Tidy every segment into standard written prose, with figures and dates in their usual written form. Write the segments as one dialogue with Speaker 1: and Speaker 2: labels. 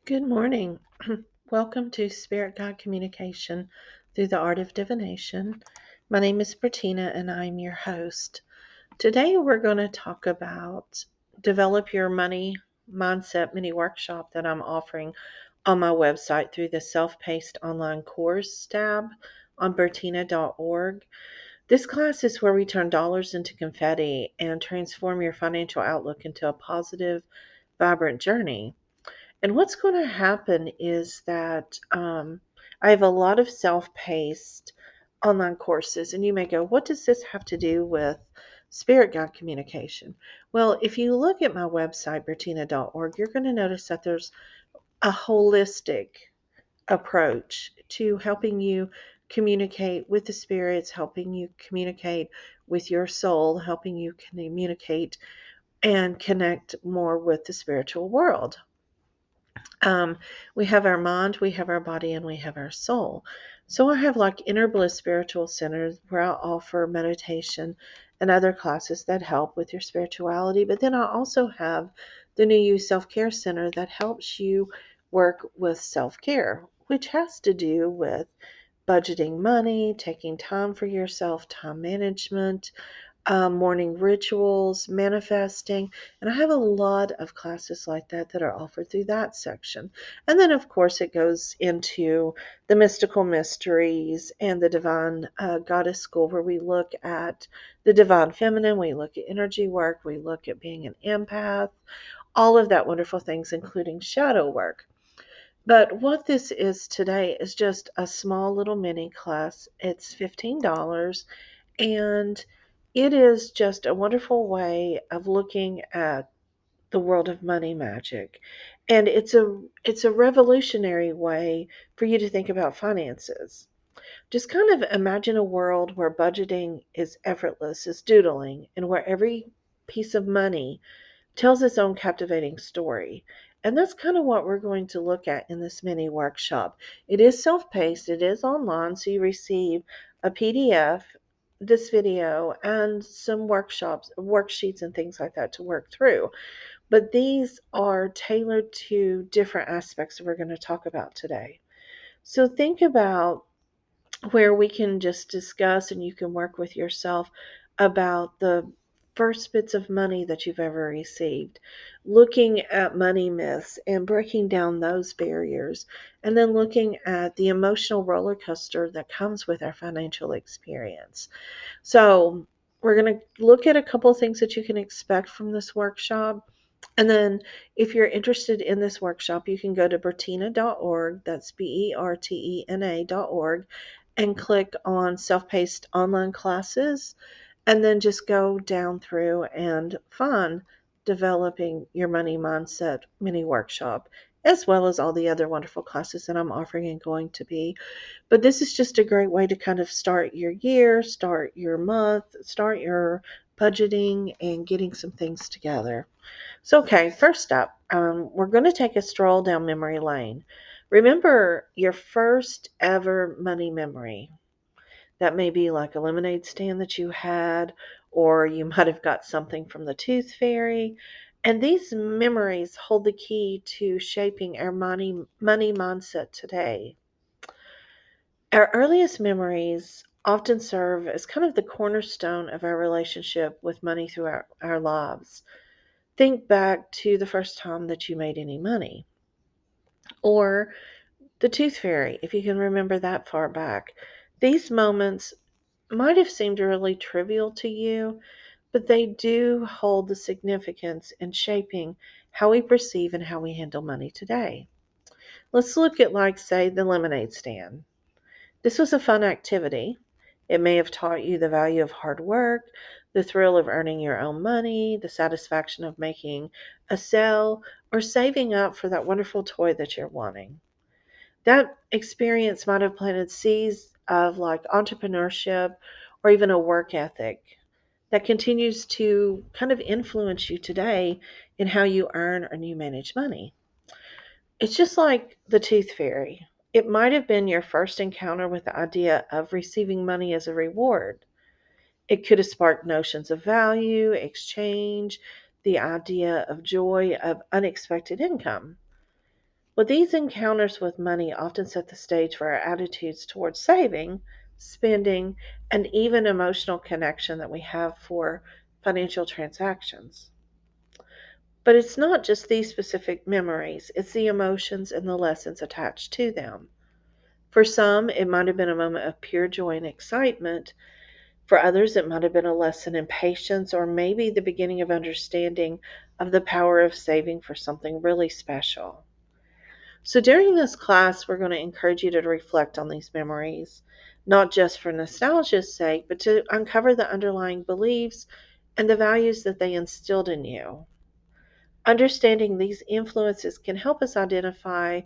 Speaker 1: Good morning. Welcome to Spirit God Communication through the Art of Divination. My name is Bertina and I'm your host. Today we're going to talk about Develop Your Money Mindset mini workshop that I'm offering on my website through the self-paced online course tab on bertina.org. This class is where we turn dollars into confetti and transform your financial outlook into a positive, vibrant journey. And what's going to happen is that I have a lot of self paced online courses. And you may go, what does this have to do with spirit guide communication? Well, if you look at my website, bertina.org, you're going to notice that there's a holistic approach to helping you communicate with the spirits, helping you communicate with your soul, helping you communicate and connect more with the spiritual world. Um, we have our mind, we have our body, and we have our soul. So I have like Inner Bliss Spiritual Centers where I offer meditation and other classes that help with your spirituality. But then I also have the New You Self Care Center that helps you work with self care, which has to do with budgeting money, taking time for yourself, time management, morning rituals, manifesting, and I have a lot of classes like that are offered through that section. And then, of course, it goes into the mystical mysteries and the divine goddess school, where we look at the divine feminine, we look at energy work, we look at being an empath, all of that wonderful things, including shadow work. But what this is today is just a small little mini class. It's $15 and it is just a wonderful way of looking at the world of money magic. And it's a revolutionary way for you to think about finances. Just kind of imagine a world where budgeting is effortless, is doodling, and where every piece of money tells its own captivating story. And that's kind of what we're going to look at in this mini workshop. It is self paced, it is online, so you receive a PDF, this video, and some workshops, worksheets, and things like that to work through. But these are tailored to different aspects that we're going to talk about today. So think about where we can just discuss and you can work with yourself about the first bits of money that you've ever received, looking at money myths and breaking down those barriers, and then looking at the emotional roller coaster that comes with our financial experience. So, we're going to look at a couple of things that you can expect from this workshop. And then, if you're interested in this workshop, you can go to bertina.org, that's bertena.org, and click on self-paced online classes, and then just go down through and find developing your money mindset mini workshop, as well as all the other wonderful classes that I'm offering and going to be. But this is just a great way to kind of start your year, start your month, start your budgeting and getting some things together. So, okay, first up, we're going to take a stroll down memory lane. Remember your first ever money memory. That may be like a lemonade stand that you had, or you might have got something from the tooth fairy. And these memories hold the key to shaping our money mindset today. Our earliest memories often serve as kind of the cornerstone of our relationship with money through our lives. Think back to the first time that you made any money, or the tooth fairy, if you can remember that far back. These moments might have seemed really trivial to you, but they do hold the significance in shaping how we perceive and how we handle money today. Let's look at, like, say, the lemonade stand. This was a fun activity. It may have taught you the value of hard work, the thrill of earning your own money, the satisfaction of making a sale, or saving up for that wonderful toy that you're wanting. That experience might have planted seeds of like entrepreneurship or even a work ethic that continues to kind of influence you today in how you earn and you manage money. It's just like the tooth fairy. It might have been your first encounter with the idea of receiving money as a reward. It could have sparked notions of value, exchange, the idea of joy, of unexpected income. Well, these encounters with money often set the stage for our attitudes towards saving, spending, and even emotional connection that we have for financial transactions. But it's not just these specific memories, it's the emotions and the lessons attached to them. For some, it might have been a moment of pure joy and excitement. For others, it might have been a lesson in patience or maybe the beginning of understanding of the power of saving for something really special. So during this class, we're going to encourage you to reflect on these memories, not just for nostalgia's sake, but to uncover the underlying beliefs and the values that they instilled in you. Understanding these influences can help us identify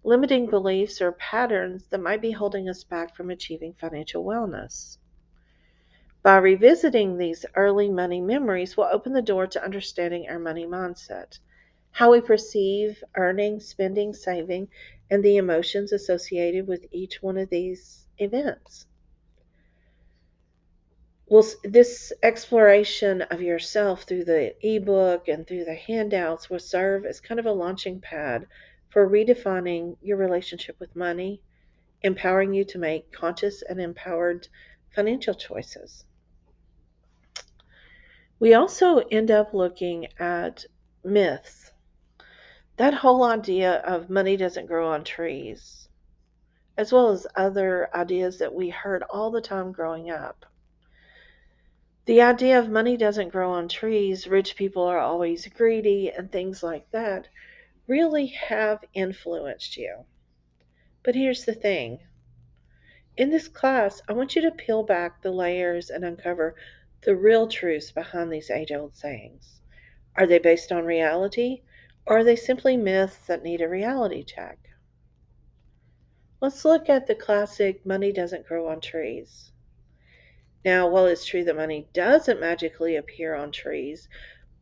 Speaker 1: limiting beliefs or patterns that might be holding us back from achieving financial wellness. By revisiting these early money memories, we'll open the door to understanding our money mindset, how we perceive earning, spending, saving, and the emotions associated with each one of these events. Well, this exploration of yourself through the ebook and through the handouts will serve as kind of a launching pad for redefining your relationship with money, empowering you to make conscious and empowered financial choices. We also end up looking at myths. That whole idea of money doesn't grow on trees, as well as other ideas that we heard all the time growing up. The idea of money doesn't grow on trees, rich people are always greedy, and things like that really have influenced you. But here's the thing. In this class, I want you to peel back the layers and uncover the real truths behind these age-old sayings. Are they based on reality, or are they simply myths that need a reality check? Let's look at the classic money doesn't grow on trees. Now, while it's true that money doesn't magically appear on trees,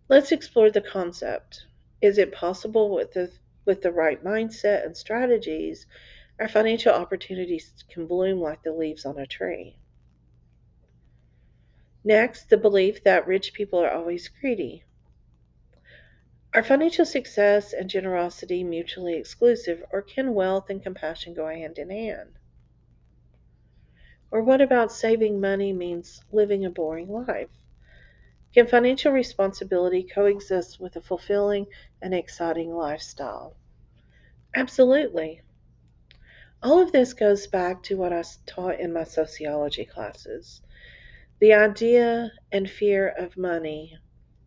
Speaker 1: let's explore the concept. Is it possible with the right mindset and strategies, our financial opportunities can bloom like the leaves on a tree? Next, the belief that rich people are always greedy. Are financial success and generosity mutually exclusive, or can wealth and compassion go hand in hand? Or what about saving money means living a boring life? Can financial responsibility coexist with a fulfilling and exciting lifestyle? Absolutely. All of this goes back to what I taught in my sociology classes. The idea and fear of money,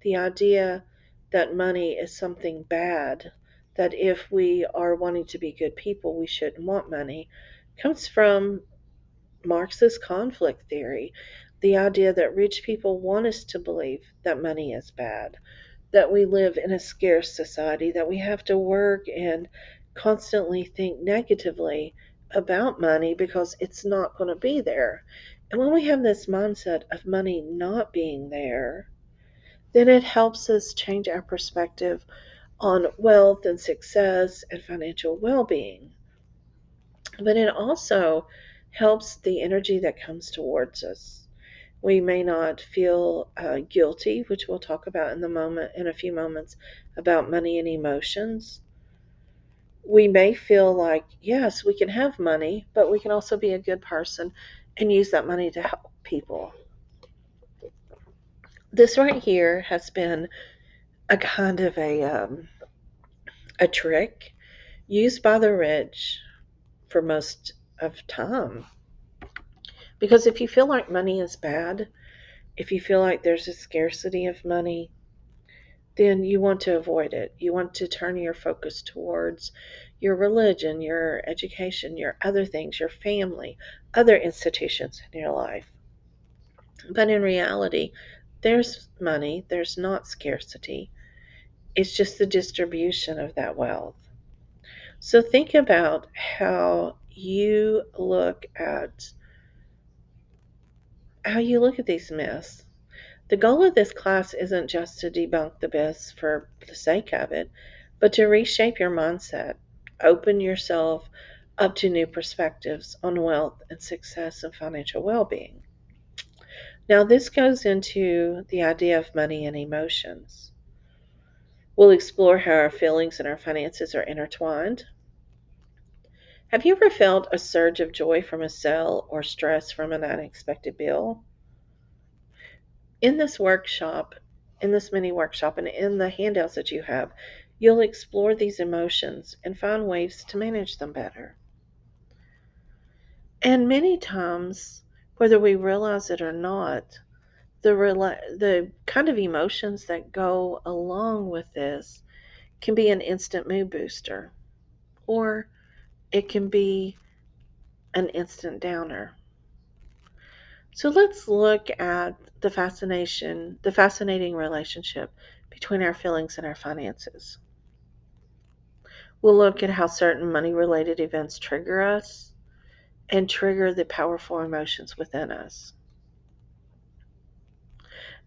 Speaker 1: the idea that money is something bad, that if we are wanting to be good people, we shouldn't want money, comes from Marxist conflict theory. The idea that rich people want us to believe that money is bad, that we live in a scarce society, that we have to work and constantly think negatively about money because it's not going to be there. And when we have this mindset of money not being there, then it helps us change our perspective on wealth and success and financial well being. But it also helps the energy that comes towards us. We may not feel guilty, which we'll talk about in a few moments about money and emotions. We may feel like, yes, we can have money, but we can also be a good person and use that money to help people. This right here has been a kind of a trick used by the rich for most of time. Because if you feel like money is bad, if you feel like there's a scarcity of money, then you want to avoid it. You want to turn your focus towards your religion, your education, your other things, your family, other institutions in your life. But in reality, there's money, there's not scarcity. It's just the distribution of that wealth. So think about how you look at these myths. The goal of this class isn't just to debunk the myths for the sake of it, but to reshape your mindset, open yourself up to new perspectives on wealth and success and financial well-being. Now, this goes into the idea of money and emotions. We'll explore how our feelings and our finances are intertwined. Have you ever felt a surge of joy from a sale or stress from an unexpected bill? In this workshop, in this mini workshop, and in the handouts that you have, you'll explore these emotions and find ways to manage them better. And many times, whether we realize it or not, the kind of emotions that go along with this can be an instant mood booster, or it can be an instant downer. So let's look at the fascinating relationship between our feelings and our finances. We'll look at how certain money related events trigger us and trigger the powerful emotions within us.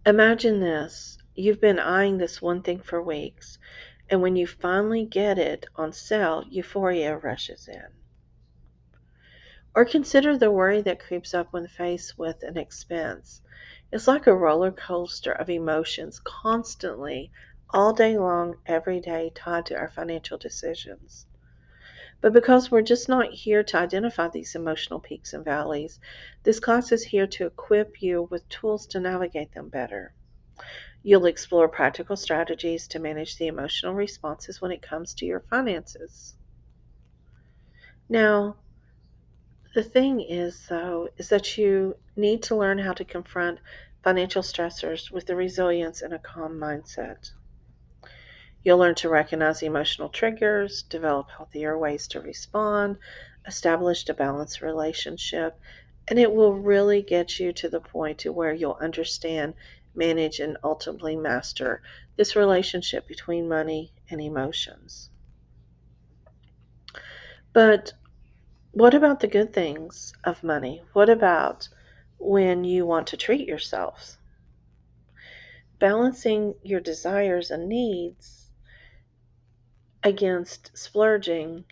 Speaker 1: Imagine this: you've been eyeing this one thing for weeks, and when you finally get it on sale, euphoria rushes in. Or consider the worry that creeps up when faced with an expense. It's like a roller coaster of emotions constantly, all day long, every day, tied to our financial decisions. But because we're just not here to identify these emotional peaks and valleys, this class is here to equip you with tools to navigate them better. You'll explore practical strategies to manage the emotional responses when it comes to your finances. Now, the thing is, though, is that you need to learn how to confront financial stressors with the resilience and a calm mindset. You'll learn to recognize the emotional triggers, develop healthier ways to respond, establish a balanced relationship, and it will really get you to the point to where you'll understand, manage, and ultimately master this relationship between money and emotions. But what about the good things of money? What about when you want to treat yourself? Balancing your desires and needs against splurging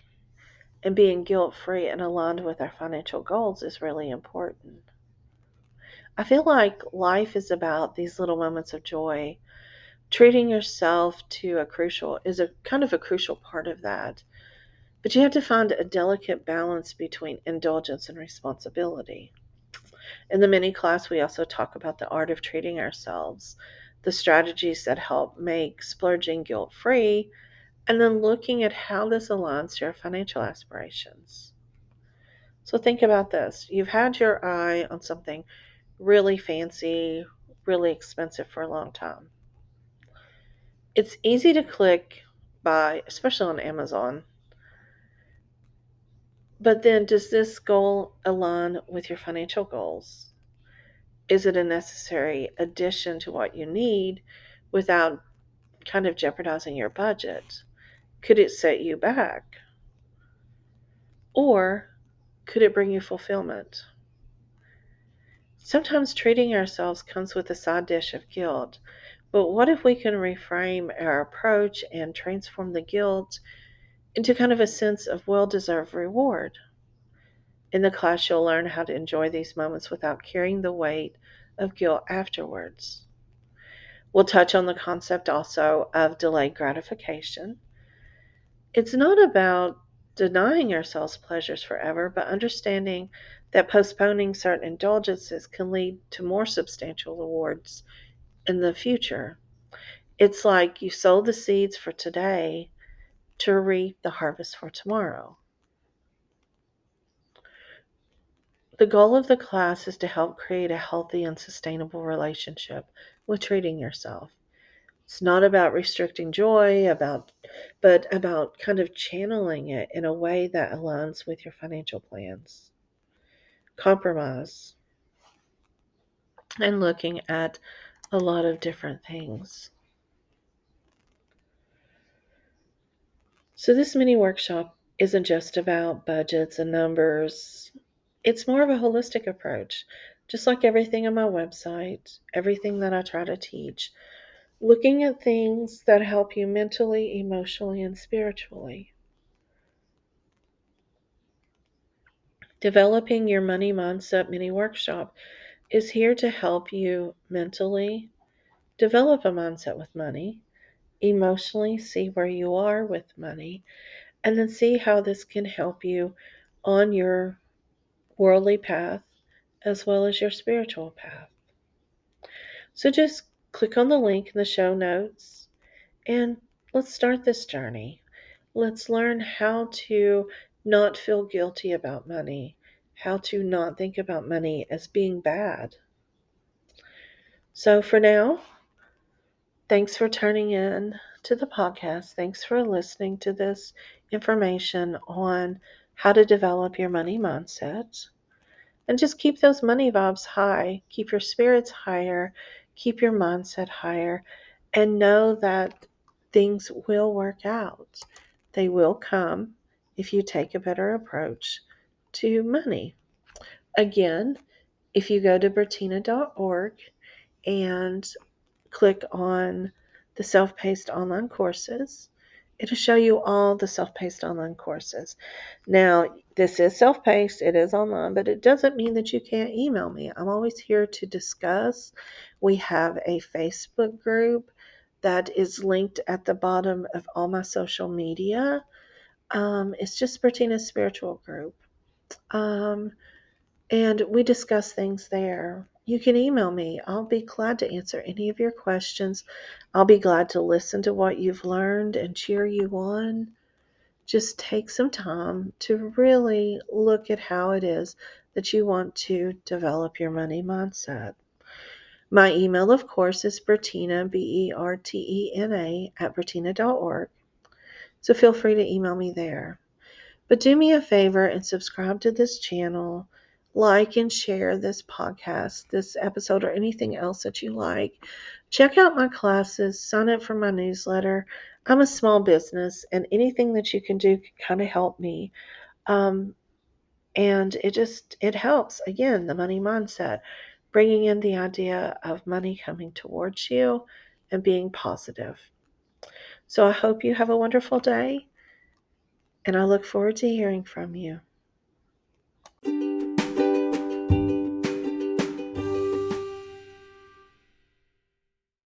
Speaker 1: and being guilt free and aligned with our financial goals is really important. I feel like life is about these little moments of joy. Treating yourself to a crucial is a kind of a crucial part of that. But you have to find a delicate balance between indulgence and responsibility. In the mini class, we also talk about the art of treating ourselves, the strategies that help make splurging guilt free, and then looking at how this aligns to your financial aspirations. So think about this: you've had your eye on something really fancy, really expensive for a long time. It's easy to click buy, especially on Amazon. But then, does this goal align with your financial goals? Is it a necessary addition to what you need without kind of jeopardizing your budget? Could it set you back? Or could it bring you fulfillment? Sometimes treating ourselves comes with a side dish of guilt, but what if we can reframe our approach and transform the guilt into kind of a sense of well deserved reward? In the class, you'll learn how to enjoy these moments without carrying the weight of guilt afterwards. We'll touch on the concept also of delayed gratification. It's not about denying ourselves pleasures forever, but understanding that postponing certain indulgences can lead to more substantial rewards in the future. It's like you sow the seeds for today to reap the harvest for tomorrow. The goal of the class is to help create a healthy and sustainable relationship with treating yourself. It's not about restricting joy, but about kind of channeling it in a way that aligns with your financial plans. Compromise and looking at a lot of different things. So this mini workshop isn't just about budgets and numbers. It's more of a holistic approach. Just like everything on my website, everything that I try to teach, looking at things that help you mentally, emotionally, and spiritually. Developing your money mindset mini workshop is here to help you mentally develop a mindset with money, emotionally see where you are with money, and then see how this can help you on your worldly path as well as your spiritual path. So just click on the link in the show notes and let's start this journey. Let's learn how to not feel guilty about money, how to not think about money as being bad. So for now, thanks for turning in to the podcast. Thanks for listening to this information on how to develop your money mindset. And just keep those money vibes high. Keep your spirits higher. Keep your mindset higher. And know that things will work out. They will come if you take a better approach to money. Again, if you go to bertina.org and click on the self-paced online courses, it'll show you all the self-paced online courses. Now, this is self-paced, it is online, but it doesn't mean that you can't email me. I'm always here to discuss. We have a Facebook group that is linked at the bottom of all my social media. It's just Bertina's Spiritual Group. And we discuss things there. You can email me. I'll be glad to answer any of your questions. I'll be glad to listen to what you've learned and cheer you on. Just take some time to really look at how it is that you want to develop your money mindset. My email, of course, is Bertina, Bertena, at bertina.org. So feel free to email me there. But do me a favor and subscribe to this channel. Like and share this podcast, this episode, or anything else that you like. Check out my classes. Sign up for my newsletter. I'm a small business, and anything that you can do can kind of help me. And it helps. Again, the money mindset, bringing in the idea of money coming towards you and being positive. So I hope you have a wonderful day, and I look forward to hearing from you.